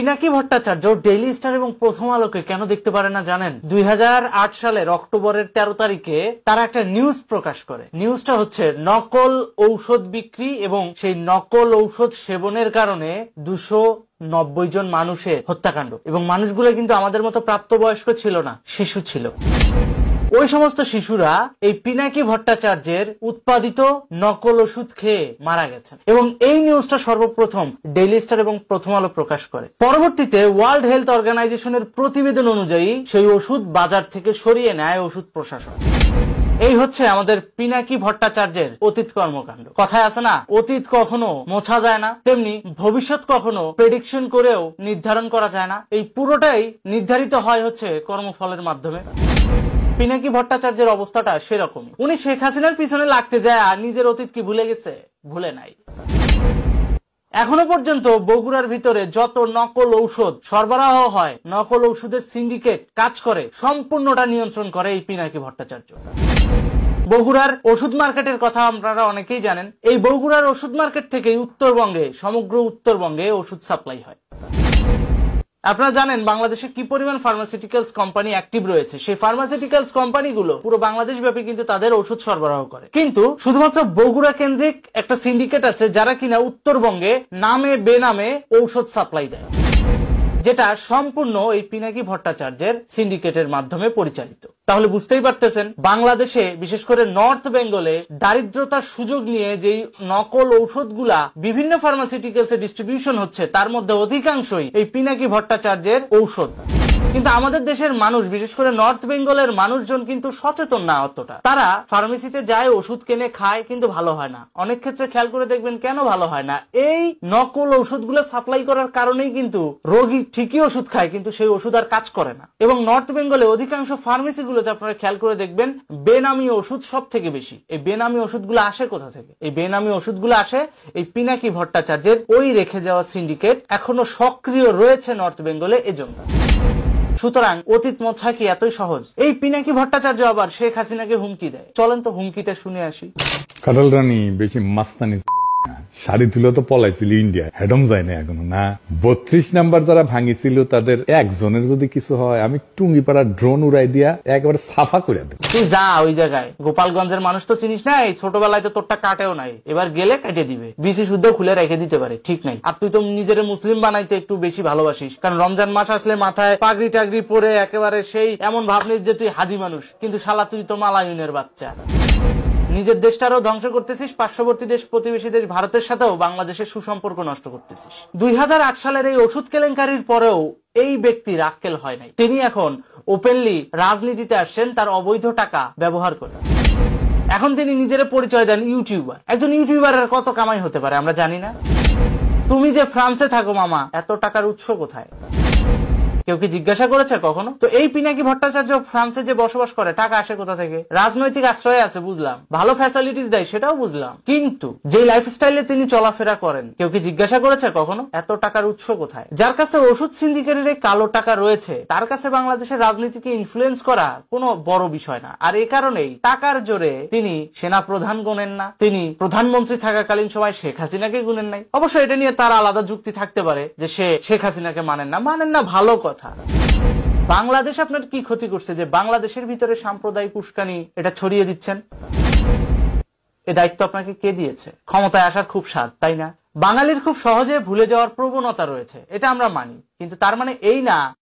Pinaki Bhattacharya daily star এবং প্রথম আলোকে কেন দেখতে পারে না জানেন? 2008 সালের অক্টোবরের 13 তারিখে তারা একটা নিউজ প্রকাশ করে। নিউজটা হচ্ছে নকল ঔষধ বিক্রি এবং সেই নকল ঔষধ সেবনের কারণে 290 জন মানুষের হত্যাকাণ্ড। এবং মানুষগুলো কিন্তু আমাদের মতো প্রাপ্তবয়স্ক ছিল না, শিশু ছিল। ওই সমস্ত শিশুরা এই পিনাকি ভট্টাচার্যের উৎপাদিত নকল ওষুধ খেয়ে মারা গেছেন এবং এই নিউজটা সর্বপ্রথম ডেইলি স্টার এবং প্রথম আলো প্রকাশ করে। পরবর্তীতে ওয়ার্ল্ড হেলথ অর্গানাইজেশনের প্রতিবেদন অনুযায়ী সেই ওষুধ বাজার থেকে সরিয়ে নেয় ওষুধ প্রশাসন। এই হচ্ছে আমাদের পিনাকি ভট্টাচার্যের অতীত কর্মকাণ্ড। কথায় আছে না, অতীত কখনো মোছা যায় না, তেমনি ভবিষ্যৎ কখনো প্রেডিকশন করেও নির্ধারণ করা যায় না। এই পুরোটাই নির্ধারিত হয় হচ্ছে কর্মফলের মাধ্যমে। পিনাকি ভট্টাচার্যের অবস্থাটা সেরকমই। উনি শেখ হাসিনার পিছনে লাগতে যায় আর নিজের অতীত কি ভুলে গেছে? ভুলে নাই। এখনো পর্যন্ত বগুড়ার ভিতরে যত নকল ঔষধ সরবরাহ হয়, নকল ঔষধের সিন্ডিকেট কাজ করে, সম্পূর্ণটা নিয়ন্ত্রণ করে এই পিনাকি ভট্টাচার্য। বগুড়ার ওষুধ মার্কেটের কথা আপনারা অনেকেই জানেন। এই বগুড়ার ওষুধ মার্কেট থেকেই উত্তরবঙ্গে, সমগ্র উত্তরবঙ্গে ওষুধ সাপ্লাই হয়। আপনারা জানেন বাংলাদেশে কি পরিমাণ ফার্মাসিউটিক্যালস কোম্পানি অ্যাক্টিভ রয়েছে। সেই ফার্মাসিউটিক্যালস কোম্পানিগুলো পুরো বাংলাদেশ ব্যাপী কিন্তু তাদের ওষুধ সরবরাহ করে। কিন্তু শুধুমাত্র বগুড়া কেন্দ্রিক একটা সিন্ডিকেট আছে যারা কিনা উত্তরবঙ্গে নামে বেনামে ঔষধ সাপ্লাই দেয়, যেটা সম্পূর্ণ এই পিনাকি ভট্টাচার্যের সিন্ডিকেটের মাধ্যমে পরিচালিত। তাহলে বুঝতেই পারতেছেন বাংলাদেশে, বিশেষ করে নর্থ বেঙ্গলে দারিদ্রতার সুযোগ নিয়ে যেই নকল ঔষধগুলা বিভিন্ন ফার্মাসিউটিক্যালসে ডিস্ট্রিবিউশন হচ্ছে, তার মধ্যে অধিকাংশই এই পিনাকি ভট্টাচার্যের ঔষধ। কিন্তু আমাদের দেশের মানুষ, বিশেষ করে নর্থ বেঙ্গলের মানুষজন কিন্তু সচেতন না অতটা। তারা ফার্মেসিতে যায়, ওষুধ কিনে খায়, কিন্তু ভালো হয় না। অনেক ক্ষেত্রে খেয়াল করে দেখবেন কেন ভালো হয় না, এই নকল ওষুধগুলো সাপ্লাই করার কারণেই কিন্তু রোগী ঠিকই ওষুধ খায় কিন্তু সেই ওষুধ আর কাজ করে না। এবং নর্থ বেঙ্গলে অধিকাংশ ফার্মেসিগুলোতে আপনারা খেয়াল করে দেখবেন বেনামি ওষুধ সব থেকে বেশি। এই বেনামি ওষুধগুলো আসে কোথা থেকে? এই বেনামি ওষুধগুলো আসে এই পিনাকি ভট্টাচার্যের ওই রেখে যাওয়া সিন্ডিকেট এখনো সক্রিয় রয়েছে নর্থ বেঙ্গলে, এজন্য। সুতরাং অতীত মোছা কি এতই সহজ? এই পিনাকি ভট্টাচার্য আবার শেখ হাসিনাকে হুমকি দেয়। চলেন তো হুমকিটা শুনে আসি। কাটাল রানী বেশি মাস্তানি শাড়ি তুলে তো পলাইছিল ইন্ডিয়া, হেডম যায় না এখনো না। 32 নাম্বার যারা ভাঙিছিল তাদের একজনের যদি কিছু হয়, আমি টুঙ্গিপাড়া ড্রোন উড়াই দিয়া একেবারে সাফা করে দেব। তুই যা ওই জায়গায়। গোপালগঞ্জের মানুষ তো চিনিস না, এই ছোটবেলায় তো তোরটা কাটেও নাই, এবার গেলে কেটে দিবে, বিসি শুদ্ধ খুলে রেখে দিতে পারে, ঠিক নাই। আর তুই তো নিজের মুসলিম বানাইতে একটু বেশি ভালোবাসিস, কারণ রমজান মাস আসলে মাথায় পাগড়ি টাগড়ি পরে একেবারে সেই এমন ভাবনিস যে তুই হাজি মানুষ, কিন্তু শালা তুই তো মালায়ুনের বাচ্চা। নিজের দেশটারও ধ্বংস করতেছিস, পার্শ্ববর্তী দেশ, প্রতিবেশী দেশ ভারতের সাথেও বাংলাদেশের সুসম্পর্ক নষ্ট করতেছিস। 2008 সালের এই ওষুধ কেলেঙ্কারির পরেও এই ব্যক্তির আক্কেল হয় নাই। তিনি এখন ওপেনলি রাজনীতিতে আসছেন তার অবৈধ টাকা ব্যবহার করে। এখন তিনি নিজের পরিচয় দেন ইউটিউবার। একজন ইউটিউবারের কত কামাই হতে পারে আমরা জানি না? তুমি যে ফ্রান্সে থাকো মামা, এত টাকার উৎস কোথায়? কেউ কি জিজ্ঞাসা করেছে কখনো? তো এই পিনাকি ভট্টাচার্য ফ্রান্সে যে বসবাস করে, টাকা আসে কোথা থেকে? রাজনৈতিক আশ্রয় আছে বুঝলাম, ভালো ফ্যাসিলিটিস দেয় সেটাও বুঝলাম, কিন্তু যে লাইফস্টাইলে তিনি চলাফেরা করেন, কেউ কি জিজ্ঞাসা করেছে কখনো এত টাকার উৎস কোথায়? যার কাছে ওষুধ সিন্ডিকেটের এই কালো টাকা রয়েছে, তার কাছে বাংলাদেশের রাজনীতিকে ইনফ্লুয়েন্স করা কোনো বড় বিষয় না। আর এই কারণেই টাকার জোরে তিনি সেনা প্রধান গুনেন না, তিনি প্রধানমন্ত্রী থাকাকালীন সময় শেখ হাসিনাকে গুনেন নাই। অবশ্য এটা নিয়ে তার আলাদা যুক্তি থাকতে পারে যে সে শেখ হাসিনাকে মানেন না, ভালো কথা। বাংলাদেশ আপনার কি ক্ষতি করছে যে বাংলাদেশের ভিতরে সাম্প্রদায়িক উস্কানি এটা ছড়িয়ে দিচ্ছেন? এই দায়িত্ব আপনাকে কে দিয়েছে? ক্ষমতায় আসার খুব স্বাদ, তাই না? বাঙালির খুব সহজে ভুলে যাওয়ার প্রবণতা রয়েছে, এটা আমরা মানি, কিন্তু তার মানে এই না